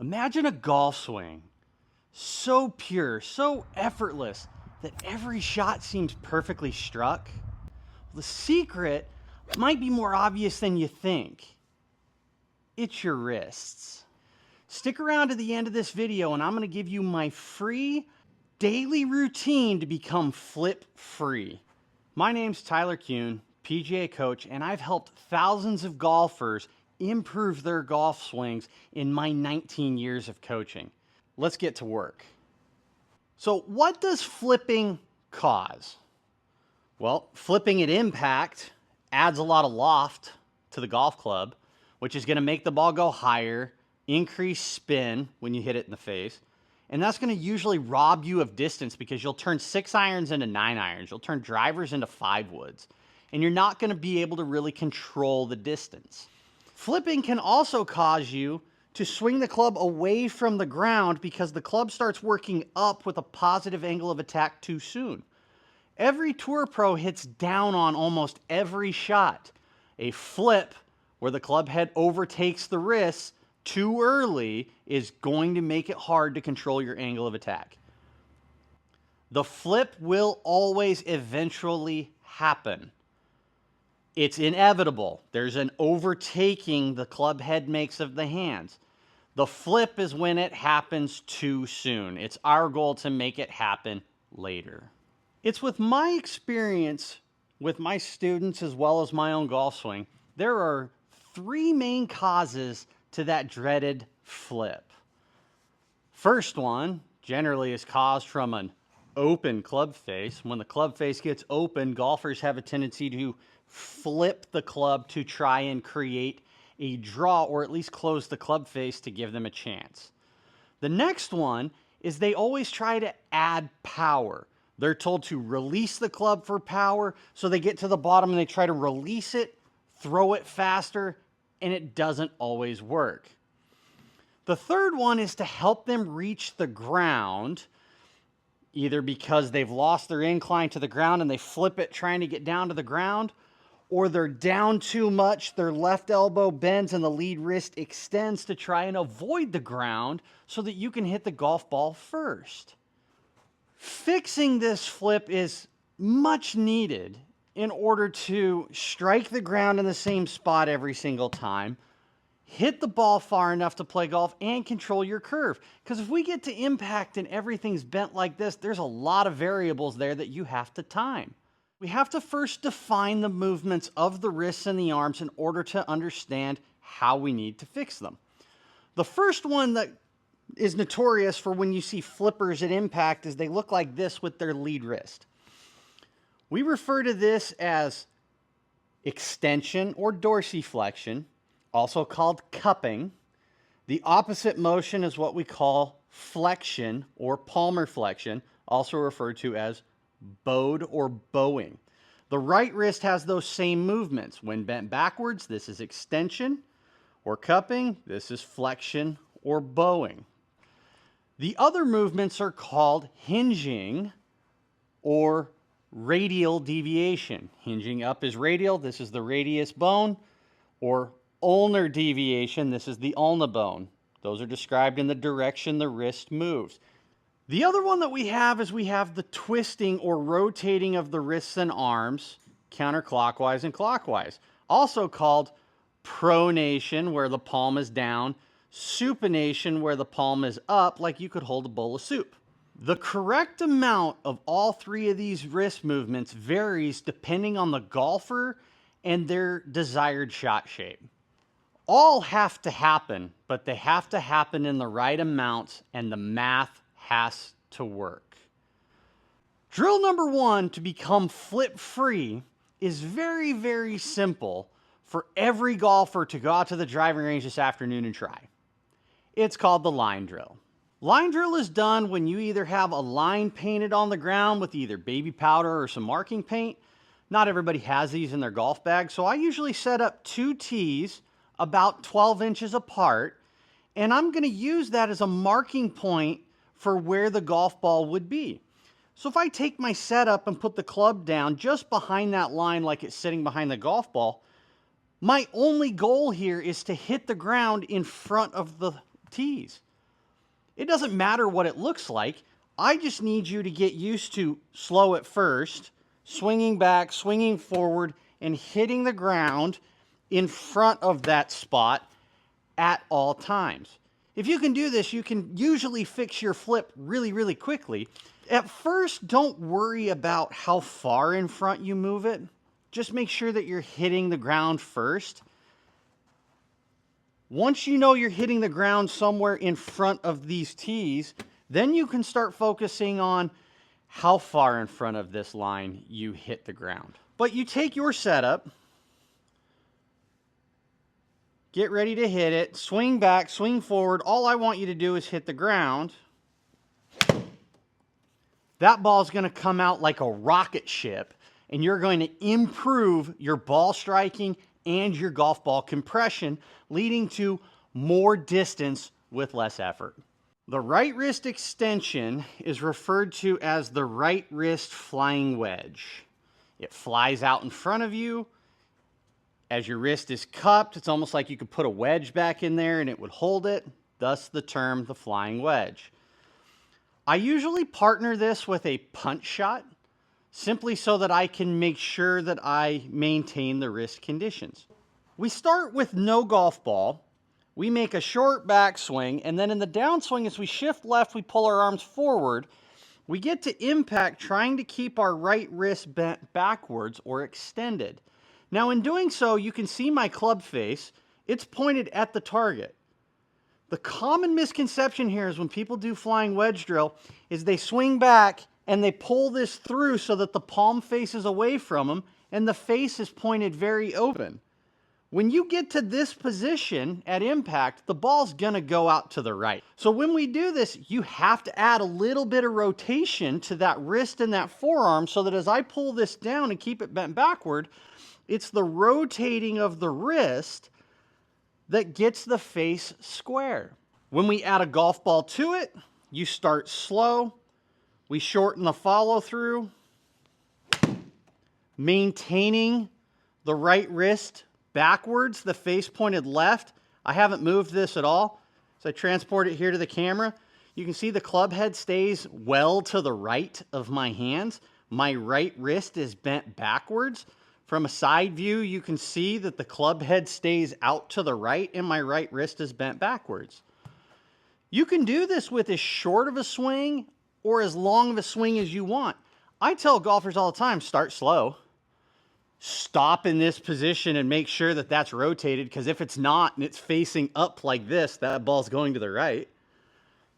Imagine a golf swing, so pure, so effortless, that every shot seems perfectly struck. The secret might be more obvious than you think. It's your wrists. Stick around to the end of this video and I'm going to give you my free daily routine to become flip free. My name's TyKoon, PGA coach, and I've helped thousands of golfers improve their golf swings in my 19 years of coaching. Let's get to work. So what does flipping cause? Well, flipping at impact adds a lot of loft to the golf club, which is going to make the ball go higher, increase spin when you hit it in the face, and that's going to usually rob you of distance because you'll turn 6 irons into 9 irons, you'll turn drivers into 5 woods, and you're not going to be able to really control the distance. Flipping can also cause you to swing the club away from the ground because the club starts working up with a positive angle of attack too soon. Every tour pro hits down on almost every shot. A flip where the club head overtakes the wrists too early is going to make it hard to control your angle of attack. The flip will always eventually happen. It's inevitable. There's an overtaking the club head makes of the hands. The flip is when it happens too soon. It's our goal to make it happen later. It's with my experience with my students as well as my own golf swing, there are 3 main causes to that dreaded flip. First one generally is caused from an open club face. When the club face gets open, golfers have a tendency to flip the club to try and create a draw or at least close the club face to give them a chance. The next one is they always try to add power. They're told to release the club for power, so they get to the bottom and they try to release it, throw it faster, and it doesn't always work. The third one is to help them reach the ground, either because they've lost their incline to the ground and they flip it trying to get down to the ground, or they're down too much, their left elbow bends and the lead wrist extends to try and avoid the ground so that you can hit the golf ball first. Fixing this flip is much needed in order to strike the ground in the same spot every single time, hit the ball far enough to play golf, and control your curve. Because if we get to impact and everything's bent like this, there's a lot of variables there that you have to time. We have to first define the movements of the wrists and the arms in order to understand how we need to fix them. The first one that is notorious for when you see flippers at impact is they look like this with their lead wrist. We refer to this as extension or dorsiflexion, also called cupping. The opposite motion is what we call flexion or palmar flexion, also referred to as bowed or bowing. The right wrist has those same movements. When bent backwards, this is extension or cupping. This is flexion or bowing. The other movements are called hinging or radial deviation. Hinging up is radial. This is the radius bone. Or ulnar deviation. This is the ulna bone. Those are described in the direction the wrist moves. The other one that we have is we have the twisting or rotating of the wrists and arms counterclockwise and clockwise, also called pronation, where the palm is down, supination, where the palm is up, like you could hold a bowl of soup. The correct amount of all 3 of these wrist movements varies depending on the golfer and their desired shot shape. All have to happen, but they have to happen in the right amounts and the math has to work. Drill number 1 to become flip free is very, very simple for every golfer to go out to the driving range this afternoon and try. It's called the line drill. Line drill is done when you either have a line painted on the ground with either baby powder or some marking paint. Not everybody has these in their golf bag, so I usually set up 2 tees about 12 inches apart, and I'm going to use that as a marking point for where the golf ball would be. So if I take my setup and put the club down just behind that line like it's sitting behind the golf ball, my only goal here is to hit the ground in front of the tees. It doesn't matter what it looks like. I just need you to get used to slow at first, swinging back, swinging forward, and hitting the ground in front of that spot at all times. If you can do this, you can usually fix your flip really, really quickly. At first, don't worry about how far in front you move it. Just make sure that you're hitting the ground first. Once you know you're hitting the ground somewhere in front of these tees, then you can start focusing on how far in front of this line you hit the ground. But you take your setup, get ready to hit it, swing back, swing forward. All I want you to do is hit the ground. That ball's going to come out like a rocket ship, and you're going to improve your ball striking and your golf ball compression, leading to more distance with less effort. The right wrist extension is referred to as the right wrist flying wedge. It flies out in front of you. As your wrist is cupped, it's almost like you could put a wedge back in there and it would hold it, thus the term the flying wedge. I usually partner this with a punch shot, simply so that I can make sure that I maintain the wrist conditions. We start with no golf ball. We make a short backswing, and then in the downswing, as we shift left, we pull our arms forward. We get to impact trying to keep our right wrist bent backwards or extended. Now in doing so, you can see my club face. It's pointed at the target. The common misconception here is when people do flying wedge drill is they swing back and they pull this through so that the palm faces away from them and the face is pointed very open. When you get to this position at impact, the ball's gonna go out to the right. So when we do this, you have to add a little bit of rotation to that wrist and that forearm so that as I pull this down and keep it bent backward, it's the rotating of the wrist that gets the face square. When we add a golf ball to it, you start slow. We shorten the follow through, maintaining the right wrist backwards, the face pointed left. I haven't moved this at all. So I transport it here to the camera. You can see the club head stays well to the right of my hands. My right wrist is bent backwards. From a side view, you can see that the club head stays out to the right and my right wrist is bent backwards. You can do this with as short of a swing or as long of a swing as you want. I tell golfers all the time, start slow. Stop in this position and make sure that that's rotated, because if it's not and it's facing up like this, that ball's going to the right.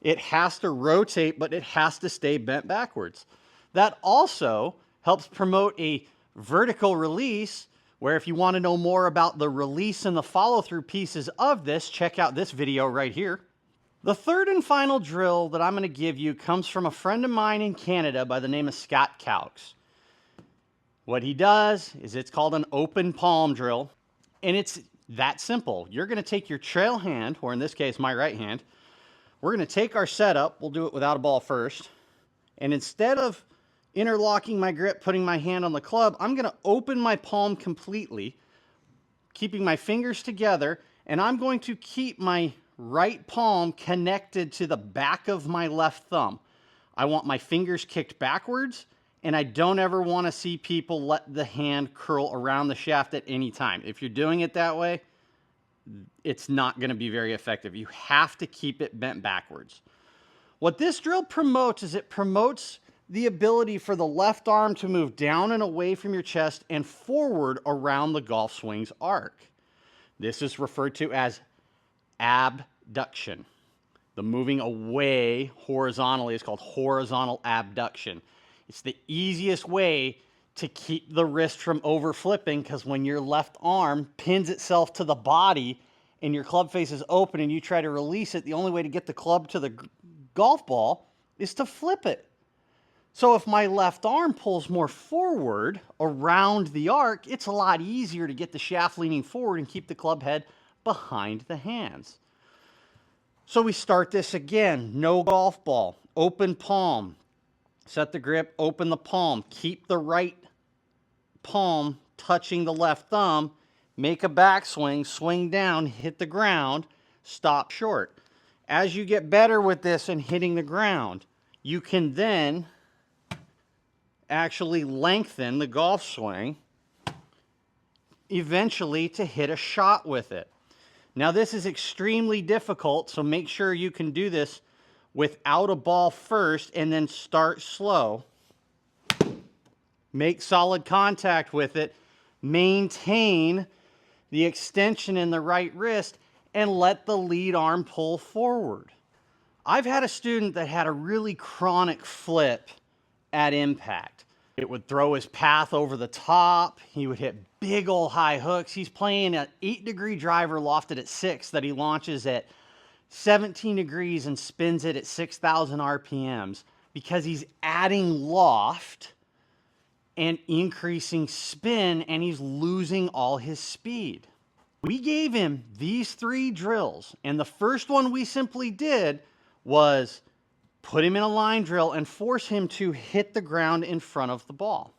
It has to rotate, but it has to stay bent backwards. That also helps promote a vertical release, where if you want to know more about the release and the follow-through pieces of this, check out this video right here. The third and final drill that I'm going to give you comes from a friend of mine in Canada by the name of Scott Calks. What he does is it's called an open palm drill, and it's that simple. You're going to take your trail hand, or in this case, my right hand. We're going to take our setup. We'll do it without a ball first. And instead of interlocking my grip, putting my hand on the club, I'm going to open my palm completely, keeping my fingers together, and I'm going to keep my right palm connected to the back of my left thumb. I want my fingers kicked backwards, and I don't ever want to see people let the hand curl around the shaft at any time. If you're doing it that way, it's not going to be very effective. You have to keep it bent backwards. What this drill promotes is it promotes the ability for the left arm to move down and away from your chest and forward around the golf swing's arc. This is referred to as abduction. The moving away horizontally is called horizontal abduction. It's the easiest way to keep the wrist from over flipping, because when your left arm pins itself to the body and your club face is open and you try to release it, the only way to get the club to the golf ball is to flip it. So if my left arm pulls more forward around the arc, it's a lot easier to get the shaft leaning forward and keep the club head behind the hands. So we start this again, no golf ball, open palm. Set the grip, open the palm, keep the right palm touching the left thumb, make a backswing, swing down, hit the ground, stop short. As you get better with this and hitting the ground, you can then actually lengthen the golf swing eventually to hit a shot with it. Now this is extremely difficult, so make sure you can do this without a ball first and then start slow. Make solid contact with it, maintain the extension in the right wrist, and let the lead arm pull forward. I've had a student that had a really chronic flip at impact. It would throw his path over the top. He would hit big old high hooks. He's playing an 8-degree driver lofted at 6 that he launches at 17 degrees and spins it at 6,000 RPMs because he's adding loft and increasing spin, and he's losing all his speed. We gave him these 3 drills, and the first one we simply did was put him in a line drill and force him to hit the ground in front of the ball.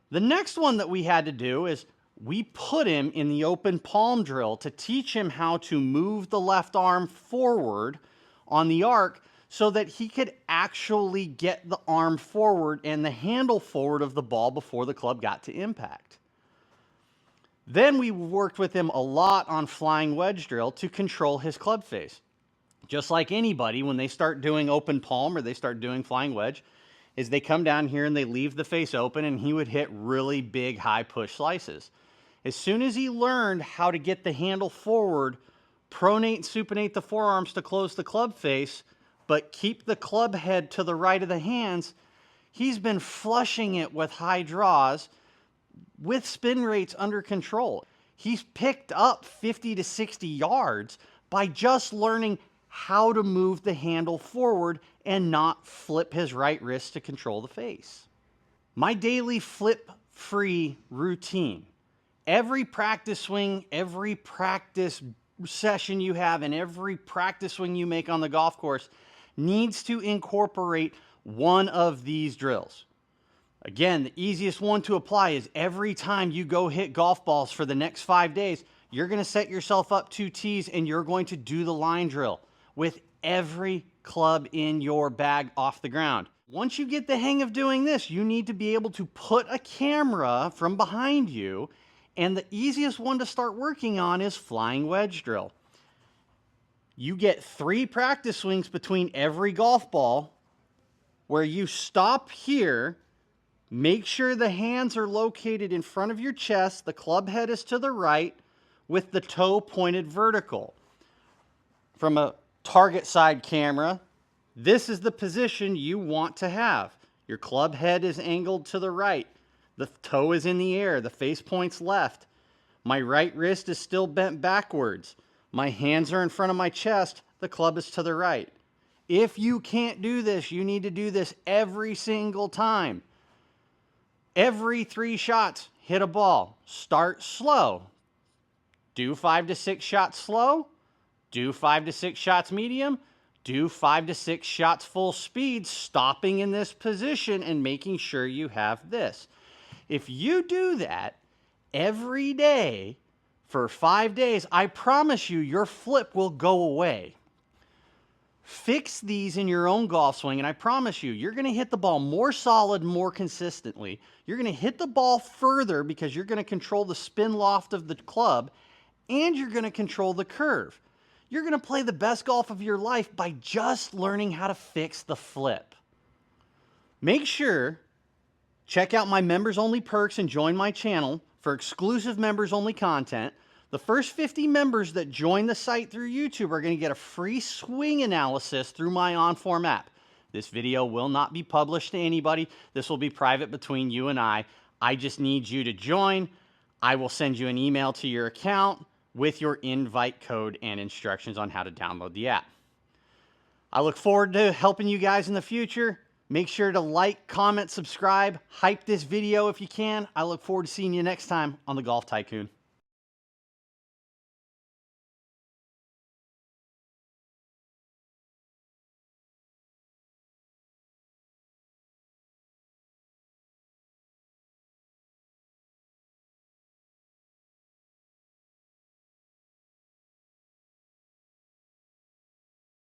The next one that we had to do is we put him in the open palm drill to teach him how to move the left arm forward on the arc so that he could actually get the arm forward and the handle forward of the ball before the club got to impact. Then we worked with him a lot on flying wedge drill to control his club face. Just like anybody, when they start doing open palm or they start doing flying wedge, is they come down here and they leave the face open, and he would hit really big high push slices. As soon as he learned how to get the handle forward, pronate and supinate the forearms to close the club face, but keep the club head to the right of the hands, he's been flushing it with high draws with spin rates under control. He's picked up 50 to 60 yards by just learning how to move the handle forward and not flip his right wrist to control the face. My daily flip-free routine. Every practice swing, every practice session you have, and every practice swing you make on the golf course needs to incorporate one of these drills. Again, the easiest one to apply is every time you go hit golf balls for the next 5 days, you're going to set yourself up 2 tees and you're going to do the line drill with every club in your bag off the ground. Once you get the hang of doing this, you need to be able to put a camera from behind you, and the easiest one to start working on is flying wedge drill. You get 3 practice swings between every golf ball where you stop here, make sure the hands are located in front of your chest, the club head is to the right with the toe pointed vertical. From a target side camera, this is the position you want to have. Your club head is angled to the right. The toe is in the air. The face points left. My right wrist is still bent backwards. My hands are in front of my chest. The club is to the right. If you can't do this, you need to do this every single time. Every 3 shots, hit a ball. Start slow. Do 5 to 6 shots slow. Do 5 to 6 shots medium. Do 5 to 6 shots full speed, stopping in this position and making sure you have this. If you do that every day for 5 days, I promise you your flip will go away. Fix these in your own golf swing, and I promise you, you're going to hit the ball more solid, more consistently. You're going to hit the ball further because you're going to control the spin loft of the club, and you're going to control the curve. You're going to play the best golf of your life by just learning how to fix the flip. Make sure, check out my members only perks and join my channel for exclusive members only content. The first 50 members that join the site through YouTube are going to get a free swing analysis through my OnForm app. This video will not be published to anybody. This will be private between you and I. I just need you to join. I will send you an email to your account with your invite code and instructions on how to download the app. I look forward to helping you guys in the future. Make sure to like, comment, subscribe, hype this video if you can. I look forward to seeing you next time on the Golf TyKoon.